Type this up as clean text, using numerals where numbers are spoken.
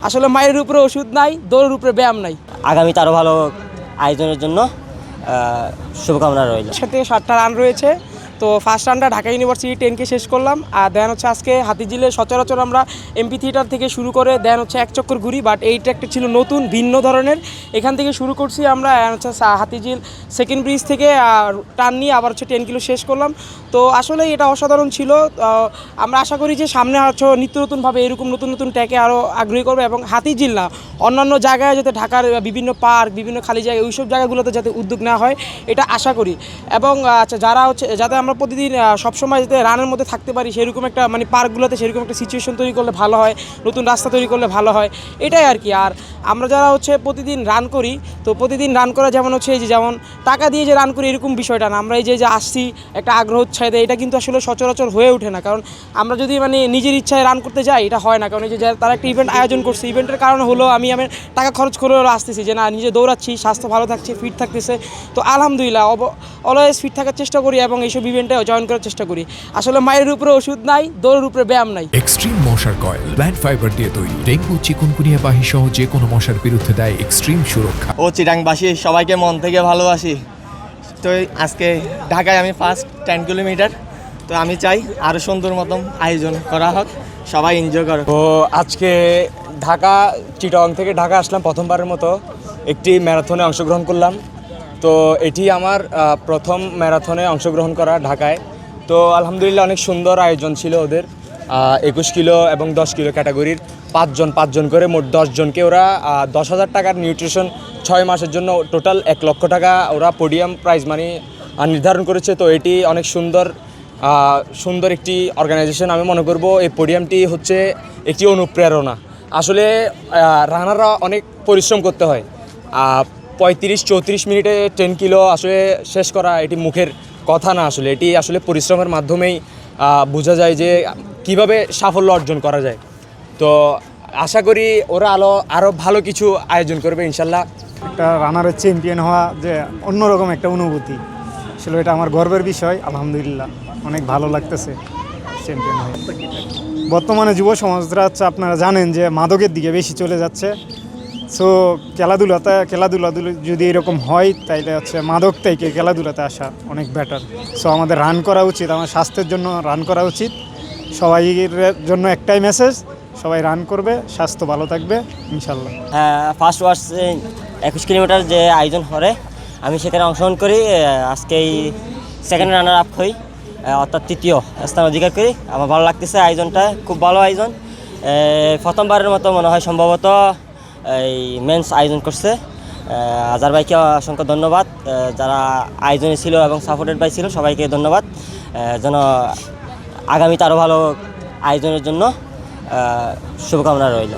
আসলে মায়ের উপরে ওষুধ নাই, দৌড়ের উপরে ব্যায়াম নাই। আগামীতে আরও ভালো আয়োজনের জন্য শুভকামনা রইল। 6 থেকে 7টা রান রয়েছে। তো ফার্স্ট রানটা ঢাকা ইউনিভার্সিটি 10কে শেষ করলাম। আর দেন হচ্ছে আজকে হাতিঝিলে সচরাচর আমরা এমপি থিয়েটার থেকে শুরু করে দেন হচ্ছে এক চক্কর ঘুরি, বাট এই ট্র্যাকটা ছিল নতুন ভিন্ন ধরনের। এখান থেকে শুরু করছি আমরা হচ্ছে হাতিঝিল সেকেন্ড ব্রিজ থেকে টার্ন নিয়ে আবার হচ্ছে 10 কিলো শেষ করলাম। তো আসলে এটা অসাধারণ ছিল। আমরা আশা করি যে সামনে হচ্ছে নিত্য নতুনভাবে এরকম নতুন নতুন ট্র্যাকে আরও আগ্রহী করবে, এবং হাতিঝিল না অন্যান্য জায়গায় যাতে ঢাকার বিভিন্ন পার্ক, বিভিন্ন খালি জায়গায় ওইসব জায়গাগুলোতে যাতে উদ্যোগ নেওয়া হয় এটা আশা করি। এবং আচ্ছা যারা হচ্ছে যাতে আমরা প্রতিদিন সবসময় যাতে রানের মধ্যে থাকতে পারি সেরকম একটা মানে পার্কগুলোতে সেরকম একটা সিচুয়েশন তৈরি করলে ভালো হয়, নতুন রাস্তা তৈরি করলে ভালো হয়, এটাই আর কি। আর আমরা যারা হচ্ছে প্রতিদিন রান করি, তো প্রতিদিন রান করা যেমন হচ্ছে এই যে যেমন টাকা দিয়ে যে রান করি এরকম বিষয়টা না, আমরা এই যে আসছি একটা আগ্রহ উৎসাহে দেয়, এটা কিন্তু আসলে সচরাচর হয়ে ওঠে না। কারণ আমরা যদি মানে নিজের ইচ্ছায় রান করতে যাই এটা হয় না। কারণ এই যে তারা একটা ইভেন্ট আয়োজন করছে, ইভেন্টের কারণে হলো আমি টাকা খরচ করে আসতেছি যে না নিজে দৌড়াচ্ছি, স্বাস্থ্য ভালো থাকছে, ফিট থাকতেছে। তো আলহামদুলিল্লাহ অলওয়েজ ফিট থাকার চেষ্টা করি এবং এইসব ইভেন্টে জয়েন করার চেষ্টা করি। আসলে মায়ের উপরে ওষুধ নাই, দৌড়ের উপরে ব্যায়াম নাই। এক্সট্রিম মশার কয়েল প্ল্যান্ট ফাইবার দিয়ে তৈরি, ডেঙ্গু চিকুনগুনিয়া বাহি সহ যে কোনো মশার বিরুদ্ধে দেয় এক্সট্রিম সুরক্ষা। ও চিটাংবাসী সবাইকে মন থেকে ভালোবাসি। তো আজকে ঢাকায় আমি ফার্স্ট 10 কিলোমিটার, তো আমি চাই আরও সুন্দর মতন আয়োজন করা হোক, সবাই এনজয় করো। তো আজকে চিটাং থেকে ঢাকা আসলাম প্রথমবারের মতো, একটি ম্যারাথনে অংশগ্রহণ করলাম। তো এটি আমার প্রথম ম্যারাথনে অংশগ্রহণ করা ঢাকায়। তো আলহামদুলিল্লাহ অনেক সুন্দর আয়োজন ছিল ওদের। 21 কিলো এবং 10 কিলো ক্যাটাগরির পাঁচজন করে মোট 10 জনকে ওরা 10,000 টাকার নিউট্রিশন 6 মাসের জন্য টোটাল 1 লক্ষ টাকা ওরা পোডিয়াম প্রাইজ মানি নির্ধারণ করেছে। তো এটি অনেক সুন্দর একটি অর্গানাইজেশন। আমি মনে করব এই পোডিয়ামটি হচ্ছে একটি অনুপ্রেরণা। আসলে রানাররা অনেক পরিশ্রম করতে হয়। 35-34 মিনিটে 10 কিলো আসলে শেষ করা এটি মুখের কথা না, আসলে এটি আসলে পরিশ্রমের মাধ্যমেই বোঝা যায় যে কিভাবে সাফল্য অর্জন করা যায়। তো আশা করি ওরা আরও ভালো কিছু আয়োজন করবে ইনশাল্লাহ। একটা রানারের চ্যাম্পিয়ন হওয়া যে অন্যরকম একটা অনুভূতি, আসলে এটা আমার গর্বের বিষয়। আলহামদুলিল্লাহ অনেক ভালো লাগতেছে চ্যাম্পিয়ন হয়ে। বর্তমানে যুব সমাজরা হচ্ছে আপনারা জানেন যে মাদকের দিকে বেশি চলে যাচ্ছে। সো খেলাধুলা যদি এরকম হয় তাইলে হচ্ছে মাদক থেকে খেলাধুলাতে আসা অনেক বেটার। সো আমাদের রান করা উচিত, আমার স্বাস্থ্যের জন্য রান করা উচিত। সবাইয়ের জন্য একটাই মেসেজ, সবাই রান করবে, স্বাস্থ্য ভালো থাকবে ইনশাল্লাহ। ফার্স্ট ওয়ার্স 21 কিলোমিটার যে আয়োজন করে আমি সেখানে অংশগ্রহণ করি। আজকে এই সেকেন্ড রানার আপ হই, অর্থাৎ তৃতীয় স্থান অধিকার করি। আমার ভালো লাগতেছে, আয়োজনটা খুব ভালো আয়োজন। প্রথমবারের মতো মনে হয় সম্ভবত এই মেন্স আয়োজন করছে। আজার ভাইকে অসংখ্য ধন্যবাদ, যারা আয়োজনে ছিল এবং সাপোর্টেড ভাই ছিল সবাইকে ধন্যবাদ। যেন আগামীতে আরও ভালো আয়োজনের জন্য শুভকামনা রইল।